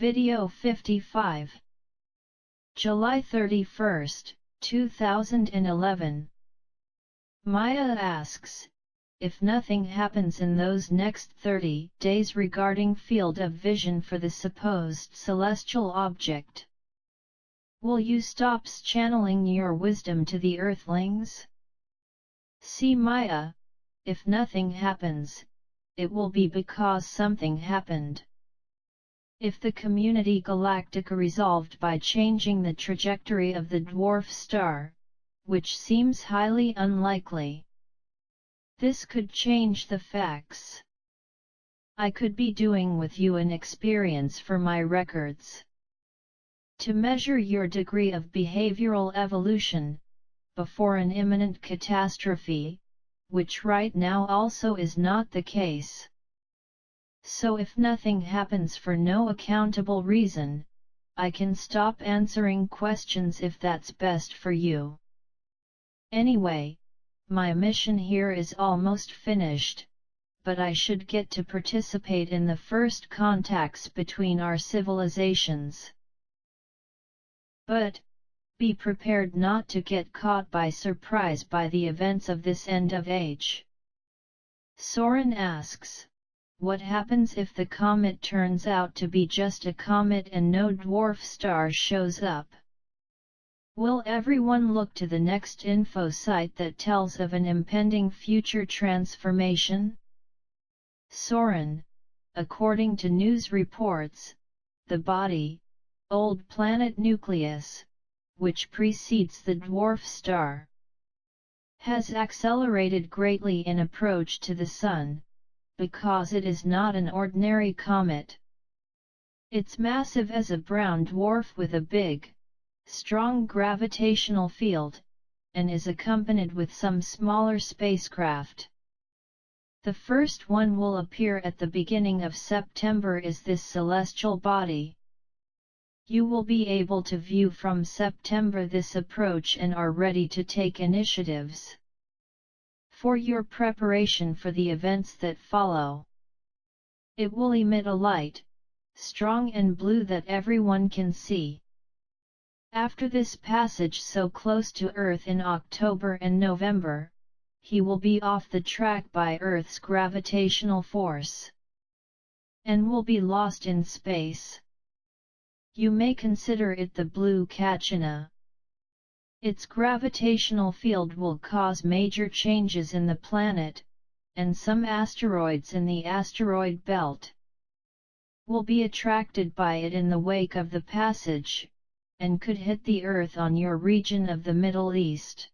Video 55. July 31st, 2011. Maya asks, if nothing happens in those next 30 days regarding field of vision for the supposed celestial object, will you stop channeling your wisdom to the Earthlings? See Maya, if nothing happens, it will be because something happened. If the Community Galactica resolved by changing the trajectory of the dwarf star, which seems highly unlikely, this could change the facts. I could be doing with you an experience for my records. To measure your degree of behavioral evolution, before an imminent catastrophe, which right now also is not the case. So if nothing happens for no accountable reason, I can stop answering questions if that's best for you. Anyway, my mission here is almost finished, but I should get to participate in the first contacts between our civilizations. But, be prepared not to get caught by surprise by the events of this end of age. Soren asks, what happens if the comet turns out to be just a comet and no dwarf star shows up? Will everyone look to the next info site that tells of an impending future transformation? Soren, according to news reports, the body, old planet nucleus, which precedes the dwarf star, has accelerated greatly in approach to the Sun, because it is not an ordinary comet. It's massive as a brown dwarf with a big, strong gravitational field, and is accompanied with some smaller spacecraft. The first one will appear at the beginning of September is this celestial body. You will be able to view from September this approach and are ready to take initiatives for your preparation for the events that follow. It will emit a light, strong and blue that everyone can see. After this passage so close to Earth in October and November, he will be off the track by Earth's gravitational force, and will be lost in space. You may consider it the Blue&RedCachina. Its gravitational field will cause major changes in the planet, and some asteroids in the asteroid belt will be attracted by it in the wake of the passage, and could hit the Earth on your region of the Middle East.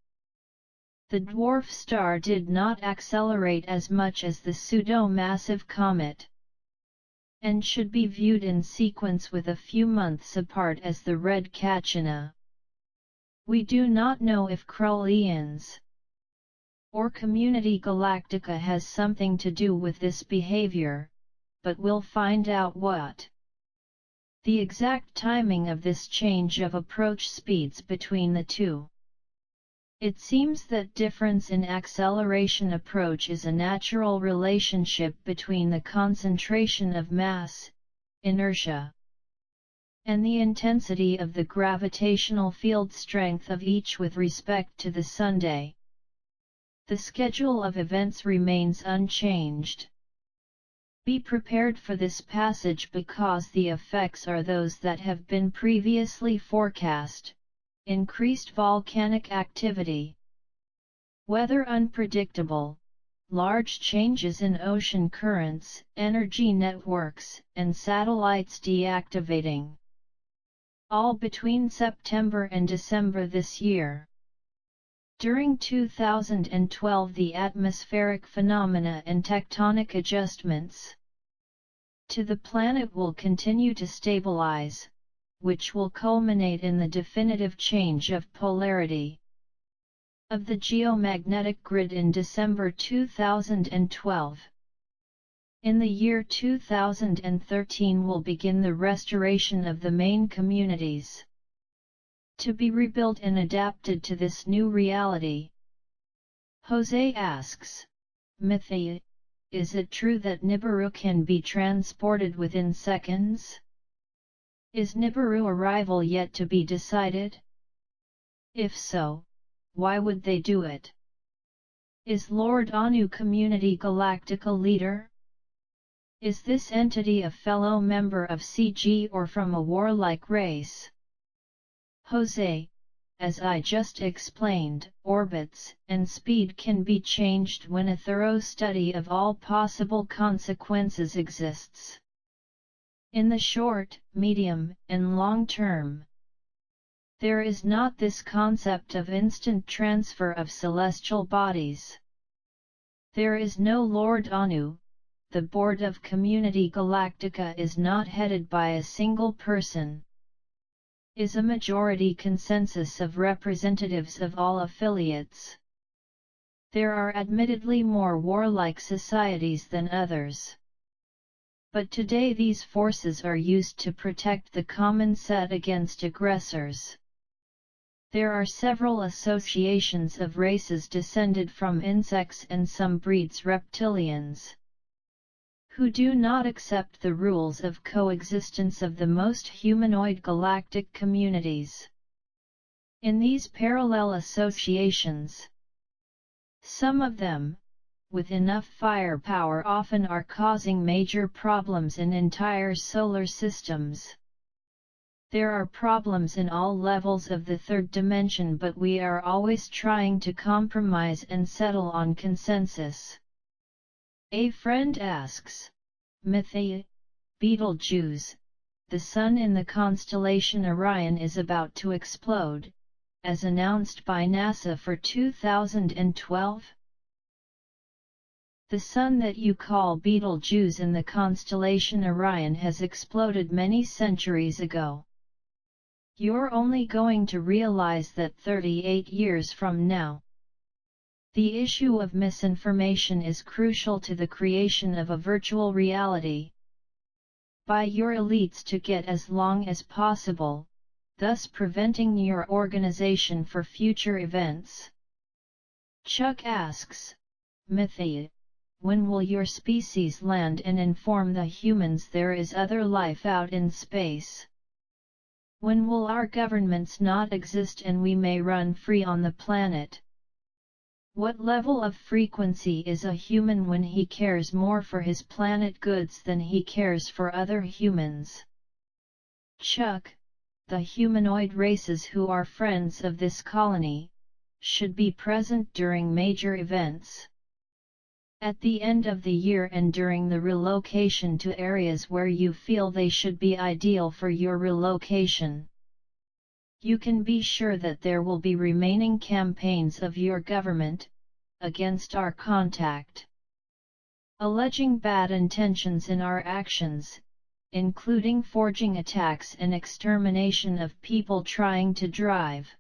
The dwarf star did not accelerate as much as the pseudo-massive comet, and should be viewed in sequence with a few months apart as the Betelgeuse'sExploded. We do not know if Crowleans or Community Galactica has something to do with this behavior, but we'll find out what. The exact timing of this change of approach speeds between the two. It seems that difference in acceleration approach is a natural relationship between the concentration of mass, inertia, and the intensity of the gravitational field strength of each with respect to the Sunday. The schedule of events remains unchanged. Be prepared for this passage because the effects are those that have been previously forecast: increased volcanic activity, weather unpredictable, large changes in ocean currents, energy networks, and satellites deactivating. All between September and December this year. During 2012 the atmospheric phenomena and tectonic adjustments to the planet will continue to stabilize, which will culminate in the definitive change of polarity of the geomagnetic grid in December 2012. In the year 2013 will begin the restoration of the main communities, to be rebuilt and adapted to this new reality. Jose asks, Mythi, is it true that Nibiru can be transported within seconds? Is Nibiru arrival yet to be decided? If so, why would they do it? Is Lord Anu Community Galactica leader? Is this entity a fellow member of CG or from a warlike race? Jose, as I just explained, orbits and speed can be changed when a thorough study of all possible consequences exists. In the short, medium, and long term, there is not this concept of instant transfer of celestial bodies. There is no Lord Anu. The board of Community Galactica is not headed by a single person. Is a majority consensus of representatives of all affiliates. There are admittedly more warlike societies than others. But today these forces are used to protect the common set against aggressors. There are several associations of races descended from insects and some breeds reptilians, who do not accept the rules of coexistence of the most humanoid galactic communities. In these parallel associations, some of them, with enough firepower, often are causing major problems in entire solar systems. There are problems in all levels of the third dimension, but we are always trying to compromise and settle on consensus. A friend asks, Mythi, Betelgeuse, the sun in the constellation Orion is about to explode, as announced by NASA for 2012? The sun that you call Betelgeuse in the constellation Orion has exploded many centuries ago. You're only going to realize that 38 years from now. The issue of misinformation is crucial to the creation of a virtual reality by your elites to get as long as possible, thus preventing your organization for future events. Chuck asks, Mythi, when will your species land and inform the humans there is other life out in space? When will our governments not exist and we may run free on the planet? What level of frequency is a human when he cares more for his planet goods than he cares for other humans? Chuck, the humanoid races who are friends of this colony, should be present during major events. At the end of the year and during the relocation to areas where you feel they should be ideal for your relocation. You can be sure that there will be remaining campaigns of your government against our contact, alleging bad intentions in our actions, including forging attacks and extermination of people trying to drive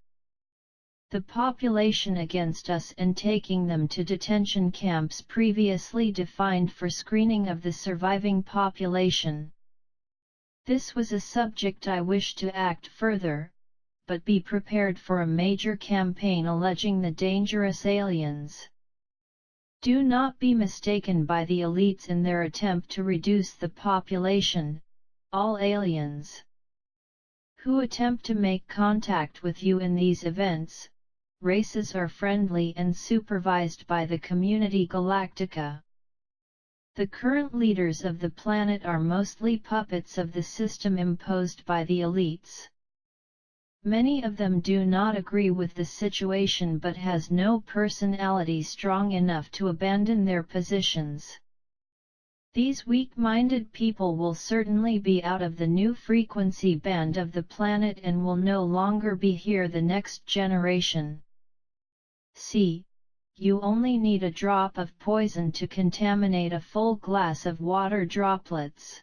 the population against us and taking them to detention camps previously defined for screening of the surviving population. This was a subject I wish to act further, but be prepared for a major campaign alleging the dangerous aliens. Do not be mistaken by the elites in their attempt to reduce the population, all aliens who attempt to make contact with you in these events, races are friendly and supervised by the Community Galactica. The current leaders of the planet are mostly puppets of the system imposed by the elites. Many of them do not agree with the situation but has no personality strong enough to abandon their positions. These weak-minded people will certainly be out of the new frequency band of the planet and will no longer be here the next generation. See, you only need a drop of poison to contaminate a full glass of water droplets.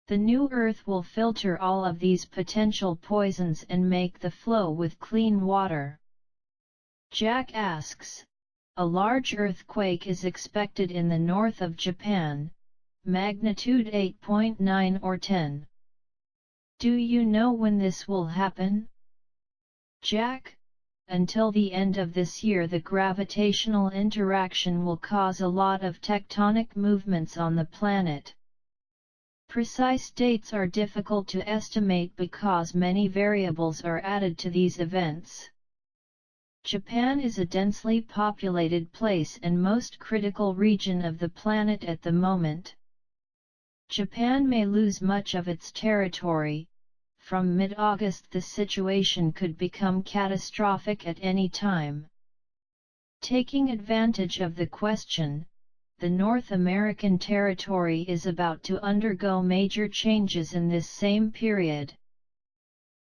The new Earth will filter all of these potential poisons and make the flow with clean water. Jack asks, a large earthquake is expected in the north of Japan, magnitude 8.9 or 10. Do you know when this will happen? Jack, until the end of this year the gravitational interaction will cause a lot of tectonic movements on the planet. Precise dates are difficult to estimate because many variables are added to these events. Japan is a densely populated place and most critical region of the planet at the moment. Japan may lose much of its territory. From mid-August the situation could become catastrophic at any time. Taking advantage of the question, the North American territory is about to undergo major changes in this same period.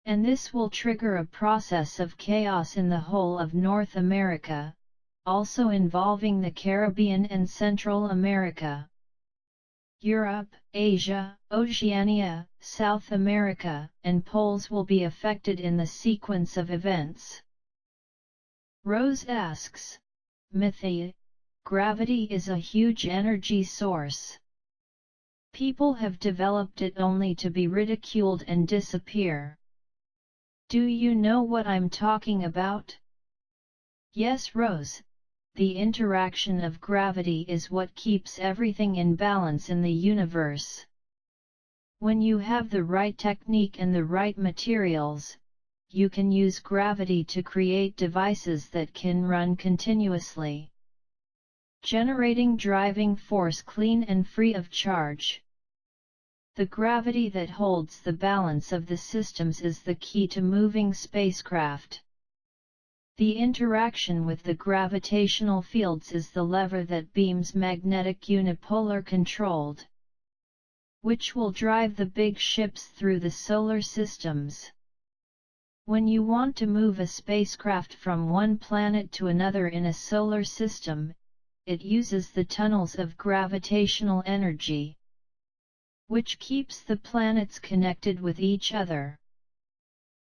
And this will trigger a process of chaos in the whole of North America, also involving the Caribbean and Central America. Europe, Asia, Oceania, South America, and poles will be affected in the sequence of events. Rose asks, Mythi, gravity is a huge energy source. People have developed it only to be ridiculed and disappear. Do you know what I'm talking about? Yes, Rose. The interaction of gravity is what keeps everything in balance in the universe. When you have the right technique and the right materials, you can use gravity to create devices that can run continuously, generating driving force clean and free of charge. The gravity that holds the balance of the systems is the key to moving spacecraft. The interaction with the gravitational fields is the lever that beams magnetic unipolar controlled, which will drive the big ships through the solar systems. When you want to move a spacecraft from one planet to another in a solar system, it uses the tunnels of gravitational energy, which keeps the planets connected with each other.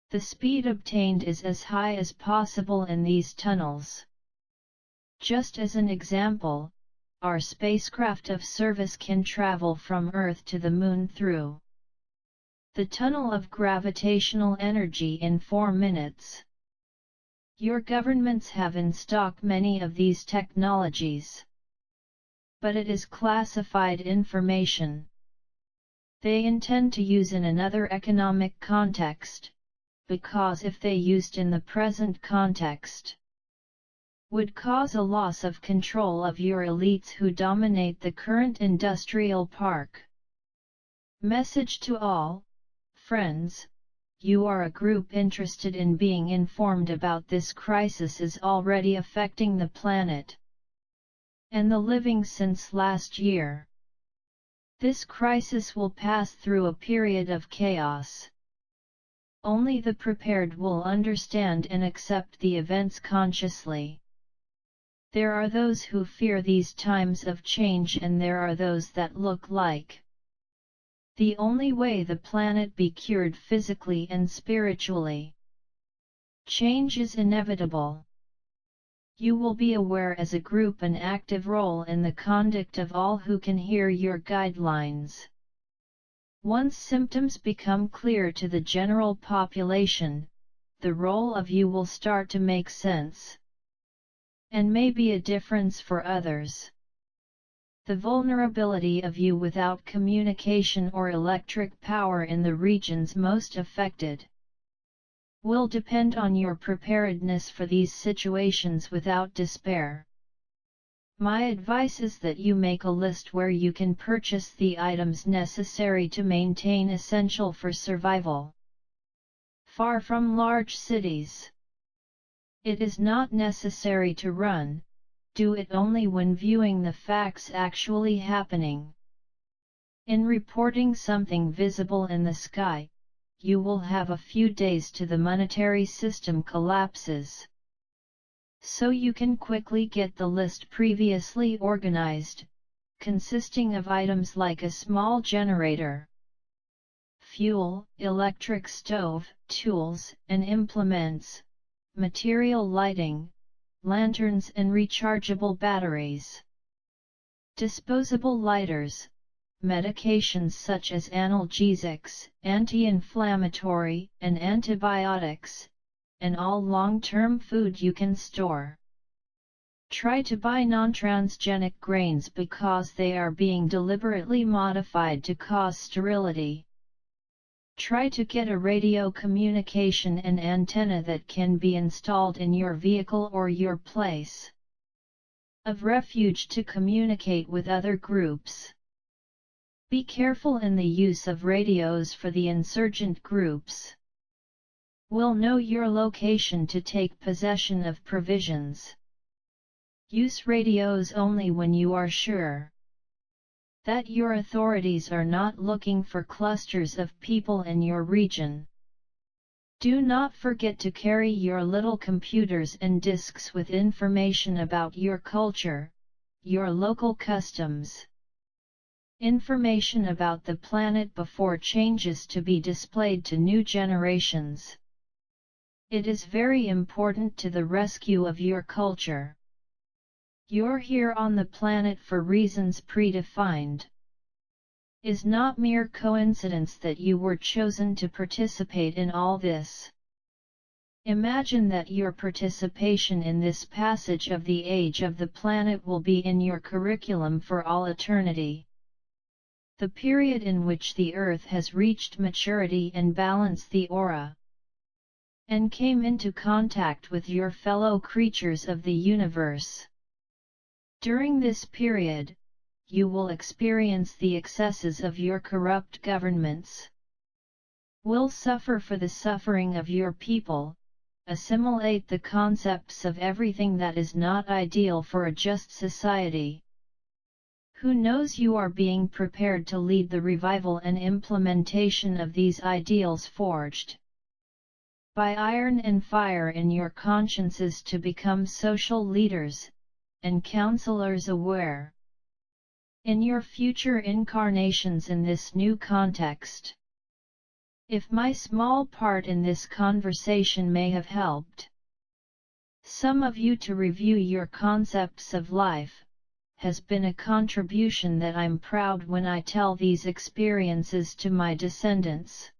The speed obtained is as high as possible in these tunnels. Just as an example, our spacecraft of service can travel from Earth to the Moon through the tunnel of gravitational energy in 4 minutes. Your governments have in stock many of these technologies, but it is classified information. They intend to use in another economic context, because if they used in the present context, would cause a loss of control of your elites who dominate the current industrial park. Message to all, friends, you are a group interested in being informed about this crisis is already affecting the planet and the living since last year. This crisis will pass through a period of chaos. Only the prepared will understand and accept the events consciously. There are those who fear these times of change and there are those that look like the only way the planet be cured physically and spiritually. Change is inevitable. You will be aware as a group an active role in the conduct of all who can hear your guidelines. Once symptoms become clear to the general population, the role of you will start to make sense, and may be a difference for others. The vulnerability of you without communication or electric power in the regions most affected will depend on your preparedness for these situations without despair. My advice is that you make a list where you can purchase the items necessary to maintain essential for survival. Far from large cities. It is not necessary to run, do it only when viewing the facts actually happening. In reporting something visible in the sky, you will have a few days to the monetary system collapses. So you can quickly get the list previously organized, consisting of items like a small generator, fuel, electric stove, tools and implements, material lighting, lanterns and rechargeable batteries, disposable lighters, medications such as analgesics, anti-inflammatory, and antibiotics, and all long-term food you can store. Try to buy non-transgenic grains because they are being deliberately modified to cause sterility. Try to get a radio communication and antenna that can be installed in your vehicle or your place of refuge to communicate with other groups. Be careful in the use of radios for the insurgent groups. Will know your location to take possession of provisions. Use radios only when you are sure that your authorities are not looking for clusters of people in your region. Do not forget to carry your little computers and disks with information about your culture, your local customs. Information about the planet before changes to be displayed to new generations. It is very important to the rescue of your culture. You're here on the planet for reasons predefined. Is not mere coincidence that you were chosen to participate in all this. Imagine that your participation in this passage of the age of the planet will be in your curriculum for all eternity. The period in which the Earth has reached maturity and balanced the aura, and came into contact with your fellow creatures of the universe. During this period, you will experience the excesses of your corrupt governments. Will suffer for the suffering of your people, assimilate the concepts of everything that is not ideal for a just society. Who knows, you are being prepared to lead the revival and implementation of these ideals forged by iron and fire in your consciences to become social leaders and counselors aware in your future incarnations in this new context. If my small part in this conversation may have helped some of you to review your concepts of life, has been a contribution that I'm proud when I tell these experiences to my descendants.